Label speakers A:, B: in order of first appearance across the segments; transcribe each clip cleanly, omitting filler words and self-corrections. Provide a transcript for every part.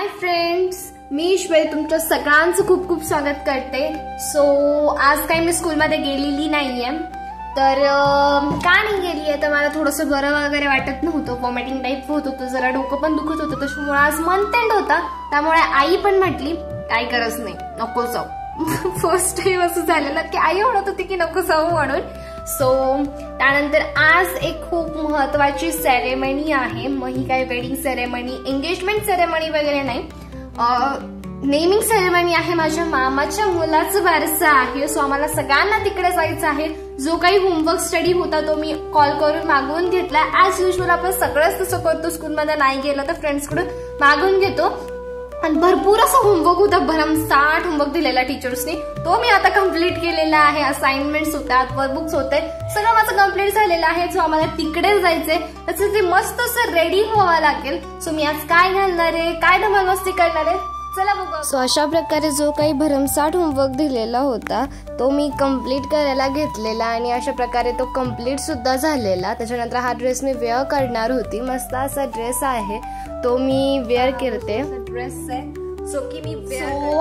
A: Hi friends, मी ईश्वरी तुमचं सगळ्यांचं खूप खूप स्वागत करते। सो आज काही मी स्कूलमध्ये गेलेली नाहीये, तर का नाही गेली आहे तर मला थोडंसं बरं वगैरे वाटत नव्हतं, वॉमिटिंग टाईप होत होतं, जरा डोकं पण दुखत होतं, त्याच्यामुळे आज मंथ एंड होता, त्यामुळे आई पण म्हटली काही गरज नाही नको जाऊ। फर्स्ट टाइम असं झालेलं की आई म्हणत होती की नको जाऊ म्हणून। सो त्यानंतर आज एक खूप महत्त्वाची सेरेमनी आहे, मग ही काय वेडिंग सेरेमनी एंगेजमेंट सेरेमनी वगैरे नाही, नेमिंग सेरेमनी आहे। माझ्या मामाच्या मुलाचं बारसं आहे, सो आम्हाला सगळ्यांना तिकडे जायचं आहे। जो काही होमवर्क स्टडी होता तो मी कॉल करून मागवून घेतला। ऍज युजल आपण सगळंच तसं करतो, स्कूलमध्ये नाही गेलं तर फ्रेंड्सकडून मागवून घेतो, आणि भरपूर असं होमवर्क होता, भरमसाठ होमवर्क दिलेला टीचर्सनी, तो मी आता कम्प्लीट केलेला आहे। असाइनमेंट्स होतात, वर्कबुक्स होते, सगळं माझं कम्प्लीट झालेलं आहे। सो आम्हाला तिकडे जायचंय, त्याचं ते मस्त असं रेडी व्हावं लागेल। सो मी आज काय घालणार आहे, काय धमाल मस्ती करणार आहे, चला बघू। सो अशा प्रकारे जो काही भरमसाठ होमवर्क दिलेला होता तो मी कंप्लीट करायला घेतलेला, आणि अशा प्रकारे तो कंप्लीट सुद्धा झालेला। त्याच्यानंतर हा ड्रेस मी वेअर करणार होती, मस्त असा ड्रेस आहे तो मी वेअर करते, ड्रेस आहे सो की मी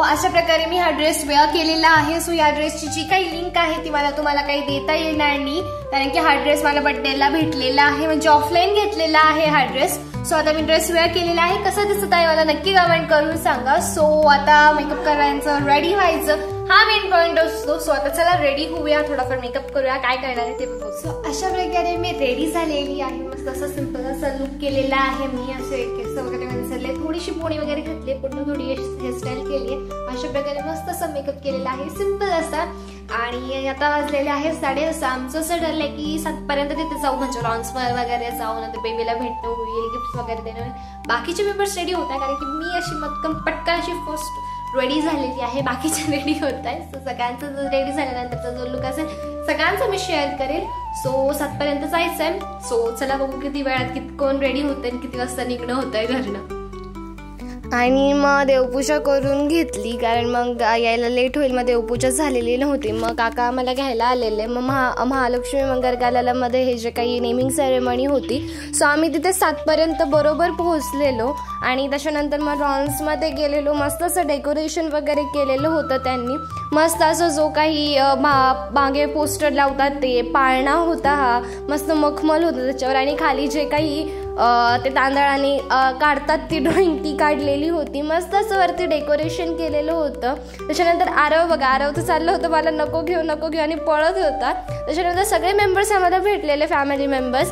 A: अशा प्रकारे मी हा ड्रेस वेअर केलेला आहे। सो या ड्रेसची जी काही लिंक आहे ती मला तुम्हाला काही देता येणार नाही, कारण की हा ड्रेस मला बर्थडेला भेटलेला आहे, म्हणजे ऑफलाईन घेतलेला आहे हा ड्रेस। सो आता मी ड्रेस वेअर केलेला आहे, कसा दिसत आहे मला नक्की कमेंट करून सांगा। सो आता मेकअप करायचं, रेडी व्हायचं, हा मेन पॉइंट असतो। सो आता चला रेडी होऊया, थोडाफार मेकअप करूया, काय करणार आहे ते बघू। सो अशा प्रकारे मी रेडी झालेली आहे, मस्त असं सिंपल असा लुक केलेला आहे मी, असे केस वगैरे विसरले, थोडीशी पोणी वगैरे घातली, पूर्ण थोडी हेअरस्टाईल केली आहे, अशा प्रकारे मस्त असं मेकअप केलेला आहे सिंपल असा। आणि आता वाजलेले आहे 6:30, आमचं असं ठरलंय की 7 पर्यंत तिथे जाऊ, म्हणजे लॉन्सवर वगैरे जाऊ, नंतर बेबीला भेटणं होईल, गिफ्ट वगैरे देणं, बाकीचे पेपर्स रेडी होत आहे, कारण की मी अशी मटकन पटकन अशी फर्स्ट रेडी झालेली आहे, बाकीचे रेडी होत आहे। सो सगळ्यांचं रेडी झाल्यानंतरचा जो लुक असेल सगळ्यांचं मी शेअर करेल। सो 7 पर्यंत जायचं आहे, सो चला बघू किती वेळात कोण रेडी होतंय आणि किती वाजता निघणं होतंय घरनं। आणि मग देवपूजा करून घेतली, कारण मग यायला लेट होईल, मग देवपूजा झालेली नव्हती, मग काका आम्हाला घ्यायला आलेले, मग महालक्ष्मी मंगलकालयामध्ये हे जे काही नेमिंग सेरेमनी होती, सो आम्ही तिथे 7 पर्यंत बरोबर पोहोचलेलो, आणि त्याच्यानंतर मग लॉन्समध्ये गेलेलो, मस्त असं डेकोरेशन वगैरे केलेलं होतं त्यांनी, मस्त असं जो काही मागे पोस्टर लावतात ते पाळणा होता, हा मस्त मखमल होतं त्याच्यावर, आणि खाली जे काही ते तांदळाने काढतात ती ड्रॉइंग ती काढलेली होती, मस्त असं वरती डेकोरेशन केलेलं होतं। त्याच्यानंतर आरव बघा, आरव तर चाललं होतं मला नको घेऊ आणि पळत होता। त्याच्यानंतर सगळे मेंबर्स आम्हाला भेटलेले, फॅमिली मेंबर्स,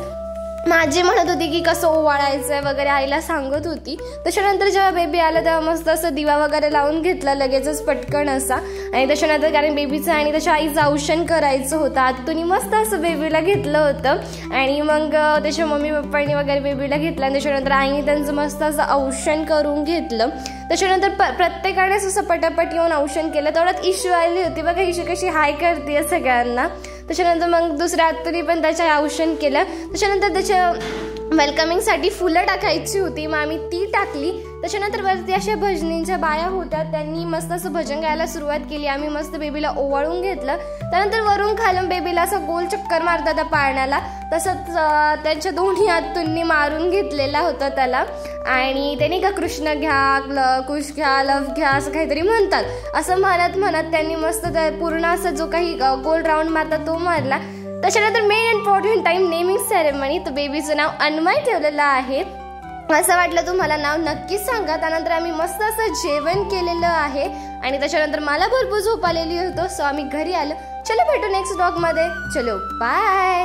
A: माझी म्हणत होती की कसं ओवाळायचंय वगैरे, आईला सांगत होती। त्याच्यानंतर जेव्हा बेबी आला तेव्हा मस्त असं दिवा वगैरे लावून घेतला लगेचच पटकन असा, आणि त्याच्यानंतर कारण बेबीचं आणि त्याच्या आईचं औषण करायचं होतं, आत्तूनी मस्त असं बेबीला घेतलं होतं, आणि मग त्याच्या मम्मी पप्पांनी वगैरे बेबीला घेतलं, आणि त्याच्यानंतर आईने त्यांचं मस्त असं औषण करून घेतलं। त्याच्यानंतर प्रत्येकाने असं पटापट येऊन औषण केलं, तेवढ्यात इशू आली होती बघा, इशू कशी हाय करते सगळ्यांना। त्याच्यानंतर मग दुसऱ्या आत्तूनी पण त्याच्या औषण केलं, त्याच्यानंतर त्याच्या वेलकमिंगसाठी फुलं टाकायची होती, मग आम्ही ती टाकली। त्याच्यानंतर वरती अशा भजनींच्या बाया होत्या, त्यांनी मस्त असं भजन गायला सुरुवात केली, आम्ही मस्त बेबीला ओवाळून घेतलं। त्यानंतर वरून खालून बेबीला असं गोल चक्कर मारतात त्या पाळण्याला, तसंच त्यांच्या दोन्ही आत्तूंनी मारून घेतलेला होता त्याला, आणि त्यांनी का कृष्ण घ्या, कुश घ्या, लव घ्या असं काहीतरी म्हणतात, असं म्हणत त्यांनी मस्त पूर्ण असं जो काही गोल राऊंड मारतात तो मारला। त्याच्यानंतर main important time naming ceremony, तर बेबीचं नाव अन्मय ठेवलेलं आहे, असं वाटलं तुम्हाला नाव नक्कीच सांगा। त्यानंतर आम्ही मस्त असं जेवण केलेलं आहे, आणि त्याच्यानंतर मला भरपूर झोप आलेली होतं, सो आम्ही घरी आलो। चलो भेटू नेक्स्ट व्लॉग मध्ये, चलो बाय।